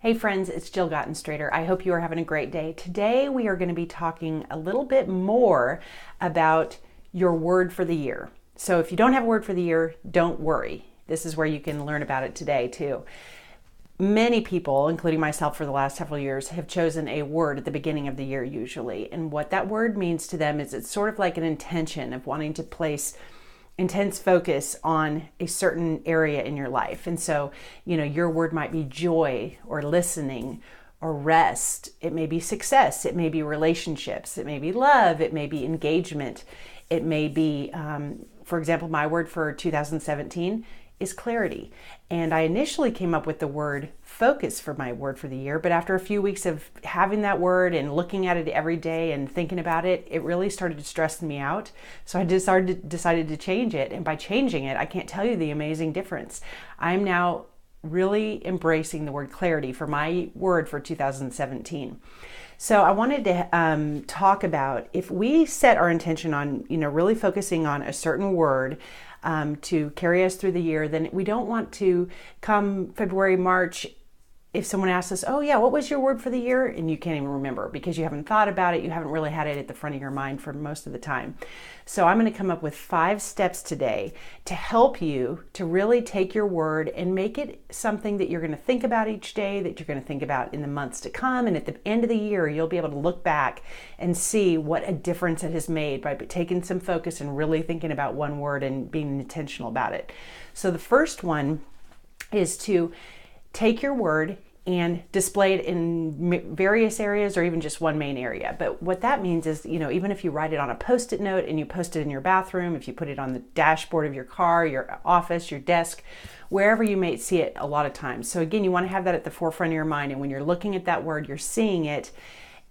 Hey friends, it's Jill Gottenstrader. I hope you are having a great day. Today we are going to be talking a little bit more about your word for the year. So if you don't have a word for the year, don't worry. This is where you can learn about it today too. Many people, including myself for the last several years, have chosen a word at the beginning of the year usually. And what that word means to them is it's sort of like an intention of wanting to place intense focus on a certain area in your life. And so, your word might be joy or listening or rest. It may be success. It may be relationships. It may be love. It may be engagement. It may be, for example, my word for 2017 is clarity. And I initially came up with the word focus for my word for the year, but after a few weeks of having that word and looking at it every day and thinking about it, it really started to stress me out. So I decided to change it. And by changing it, I can't tell you the amazing difference. I'm now really embracing the word clarity for my word for 2017. So I wanted to talk about if we set our intention on, really focusing on a certain word to carry us through the year, then we don't want to come February, March, if someone asks us, oh yeah, what was your word for the year? And you can't even remember because you haven't thought about it. You haven't really had it at the front of your mind for most of the time. So I'm going to come up with 5 steps today to help you to really take your word and make it something that you're going to think about each day, that you're going to think about in the months to come. And at the end of the year, you'll be able to look back and see what a difference it has made by taking some focus and really thinking about one word and being intentional about it. So the first one is to take your word and display it in various areas or even just one main area. But what that means is, even if you write it on a Post-it note and you post it in your bathroom, if you put it on the dashboard of your car, your office, your desk, wherever you may see it a lot of times. So again, you want to have that at the forefront of your mind. And when you're looking at that word, you're seeing it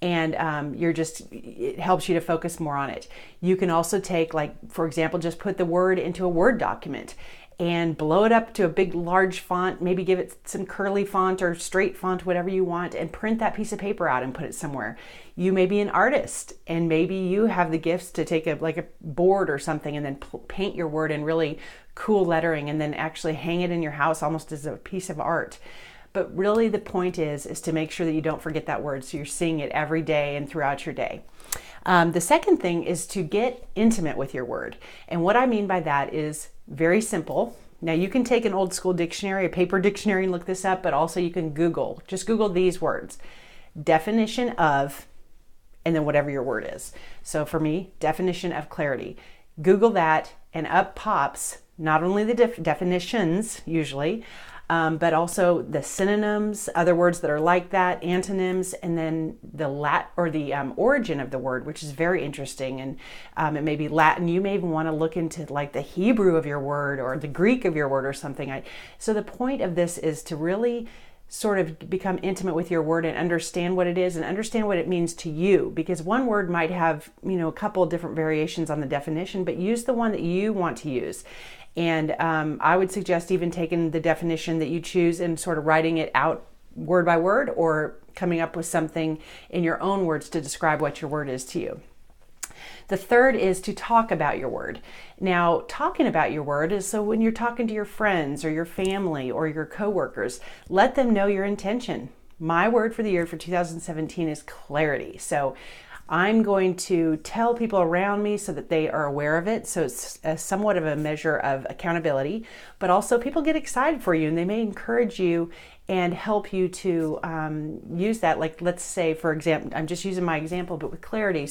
and it helps you to focus more on it. You can also take, for example, just put the word into a Word document and blow it up to a big, large font, maybe give it some curly font or straight font, whatever you want, and print that piece of paper out and put it somewhere. You may be an artist and maybe you have the gifts to take a board or something and then paint your word in really cool lettering and then actually hang it in your house almost as a piece of art. But really the point is to make sure that you don't forget that word so you're seeing it every day and throughout your day. The second thing is to get intimate with your word. And what I mean by that is very simple. Now you can take an old school dictionary, a paper dictionary, and look this up, but also you can just Google these words. Definition of, and then whatever your word is. So for me, definition of clarity. Google that and up pops not only the definitions usually, but also the synonyms, other words that are like that, antonyms, and then the origin of the word, which is very interesting. And it may be Latin. You may even want to look into the Hebrew of your word or the Greek of your word or something. So the point of this is to really sort of become intimate with your word and understand what it is and understand what it means to you, because one word might have, a couple of different variations on the definition, but use the one that you want to use. And I would suggest even taking the definition that you choose and sort of writing it out word by word or coming up with something in your own words to describe what your word is to you. The third is to talk about your word. Now, talking about your word is so when you're talking to your friends or your family or your coworkers, let them know your intention. My word for the year for 2017 is clarity. So I'm going to tell people around me so that they are aware of it. So it's somewhat of a measure of accountability, but also people get excited for you and they may encourage you and help you to use that. Like, let's say, for example, I'm just using my example, but with clarity,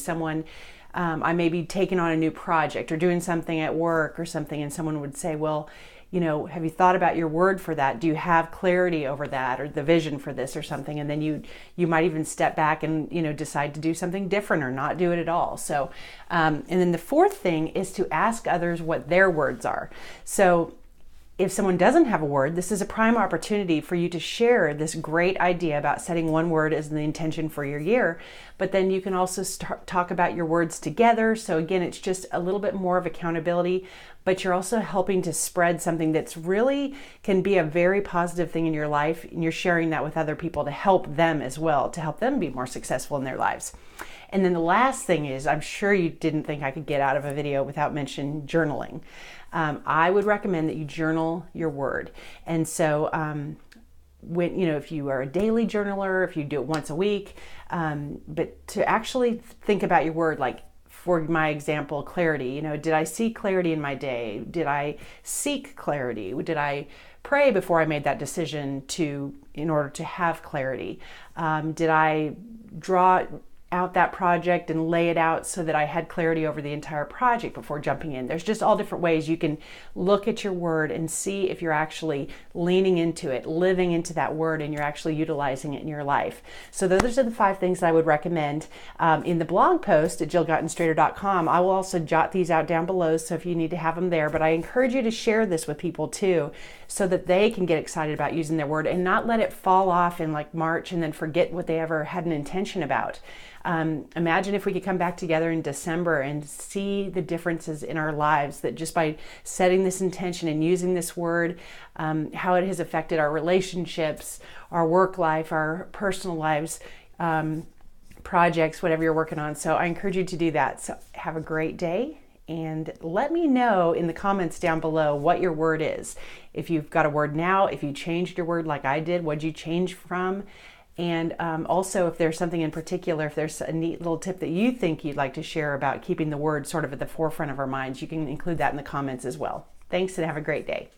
I may be taking on a new project or doing something at work or something, and someone would say, well, have you thought about your word for that? Do you have clarity over that or the vision for this or something? And then you might even step back and, decide to do something different or not do it at all. So, and then the fourth thing is to ask others what their words are. So if someone doesn't have a word, this is a prime opportunity for you to share this great idea about setting one word as the intention for your year. But then you can also talk about your words together. So again, it's just a little bit more of accountability, but you're also helping to spread something that's really can be a very positive thing in your life. And you're sharing that with other people to help them as well, to help them be more successful in their lives. And then the last thing is, I'm sure you didn't think I could get out of a video without mentioning journaling. I would recommend that you journal your word. And so when, if you are a daily journaler, if you do it once a week, but to actually think about your word, like for my example, clarity. Did I see clarity in my day? Did I seek clarity? Did I pray before I made that decision in order to have clarity? Did I draw out that project and lay it out so that I had clarity over the entire project before jumping in? There's just all different ways you can look at your word and see if you're actually leaning into it, living into that word, and you're actually utilizing it in your life. So those are the 5 things that I would recommend. In the blog post at JillGottenstrader.com, I will also jot these out down below, so if you need to have them there. But I encourage you to share this with people too, so that they can get excited about using their word and not let it fall off in like March and then forget what they ever had an intention about. Imagine if we could come back together in December and see the differences in our lives, that just by setting this intention and using this word, how it has affected our relationships, our work life, our personal lives, projects, whatever you're working on. So I encourage you to do that. So have a great day, and let me know in the comments down below what your word is. If you've got a word now, if you changed your word like I did, what'd you change from? And also, if there's something in particular, if there's a neat little tip that you think you'd like to share about keeping the word sort of at the forefront of our minds, you can include that in the comments as well. Thanks, and have a great day.